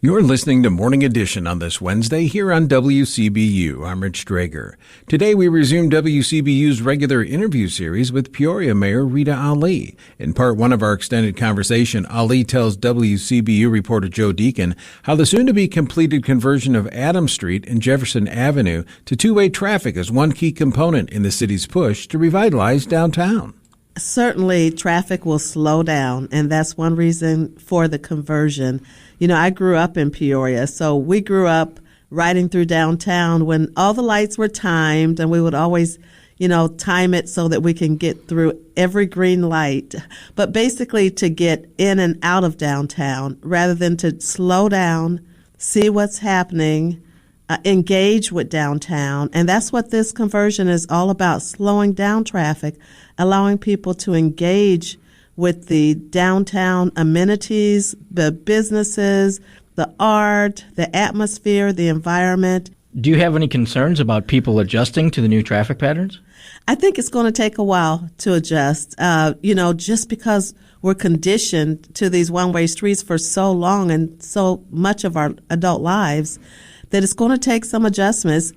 You're listening to Morning Edition on this Wednesday here on WCBU. I'm Rich Drager. Today we resume WCBU's regular interview series with Peoria Mayor Rita Ali. In part one of our extended conversation, Ali tells WCBU reporter Joe Deacon how the soon-to-be completed conversion of Adams Street and Jefferson Avenue to two-way traffic is one key component in the city's push to revitalize downtown. Certainly, traffic will slow down, and that's one reason for the conversion. You know, I grew up in Peoria, so we grew up riding through downtown when all the lights were timed, and we would always, time it so that we can get through every green light. But basically to get in and out of downtown rather than to slow down, see what's happening, engage with downtown. And that's what this conversion is all about, slowing down traffic, allowing people to engage with the downtown amenities, the businesses, the art, the atmosphere, the environment. Do you have any concerns about people adjusting to the new traffic patterns? I think it's going to take a while to adjust. Just because we're conditioned to these one-way streets for so long and so much of our adult lives, that it's going to take some adjustments.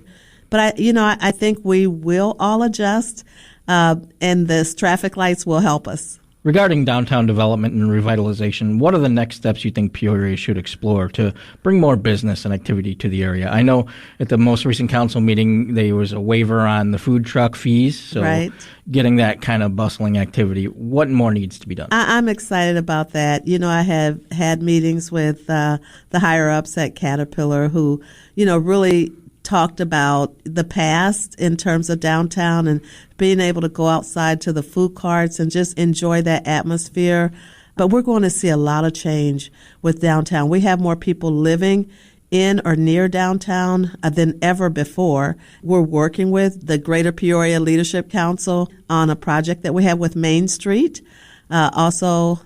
But I think we will all adjust, and this traffic lights will help us. Regarding downtown development and revitalization, what are the next steps you think Peoria should explore to bring more business and activity to the area? I know at the most recent council meeting there was a waiver on the food truck fees, so right. Getting that kind of bustling activity, what more needs to be done? I'm excited about that. I have had meetings with the higher-ups at Caterpillar who, really talked about the past in terms of downtown and being able to go outside to the food carts and just enjoy that atmosphere. But we're going to see a lot of change with downtown. We have more people living in or near downtown than ever before. We're working with the Greater Peoria Leadership Council on a project that we have with Main Street, also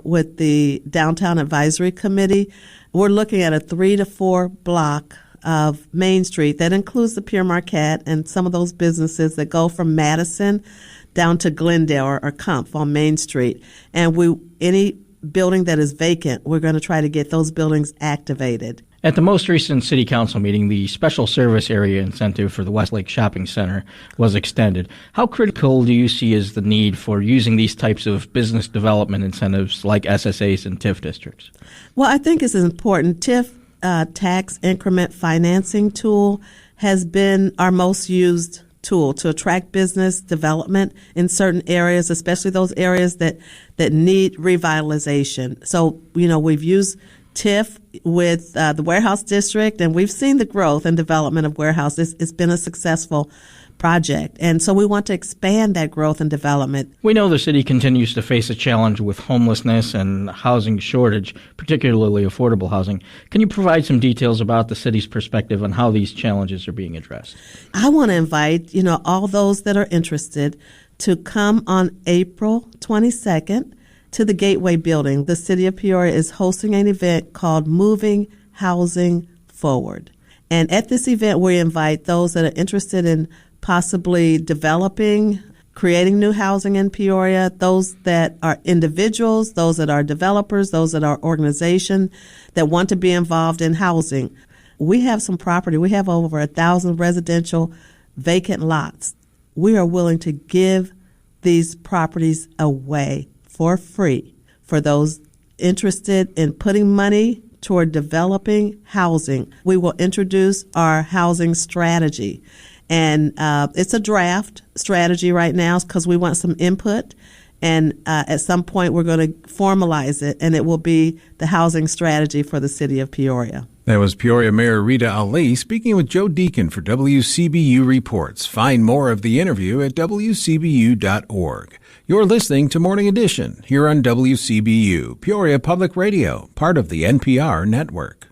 with the Downtown Advisory Committee. We're looking at a 3 to 4 block of Main Street that includes the Pier Marquette and some of those businesses that go from Madison down to Glendale or Kumpf on Main Street. And any building that is vacant, we're going to try to get those buildings activated. At the most recent City Council meeting, the special service area incentive for the Westlake Shopping Center was extended. How critical do you see as the need for using these types of business development incentives like SSAs and TIF districts? Well, I think it's important. TIF tax increment financing tool has been our most used tool to attract business development in certain areas, especially those areas that need revitalization. So, we've used TIF with the warehouse district, and we've seen the growth and development of warehouses. It's been a successful project. And so we want to expand that growth and development. We know the city continues to face a challenge with homelessness and housing shortage, particularly affordable housing. Can you provide some details about the city's perspective on how these challenges are being addressed? I want to invite, all those that are interested to come on April 22nd to the Gateway Building. The City of Peoria is hosting an event called Moving Housing Forward. And at this event, we invite those that are interested in possibly developing, creating new housing in Peoria, those that are individuals, those that are developers, those that are organizations that want to be involved in housing. We have some property. We have over 1,000 residential vacant lots. We are willing to give these properties away for free for those interested in putting money toward developing housing. We will introduce our housing strategy. And it's a draft strategy right now because we want some input. And at some point, we're going to formalize it, and it will be the housing strategy for the city of Peoria. That was Peoria Mayor Rita Ali speaking with Joe Deacon for WCBU Reports. Find more of the interview at WCBU.org. You're listening to Morning Edition here on WCBU, Peoria Public Radio, part of the NPR network.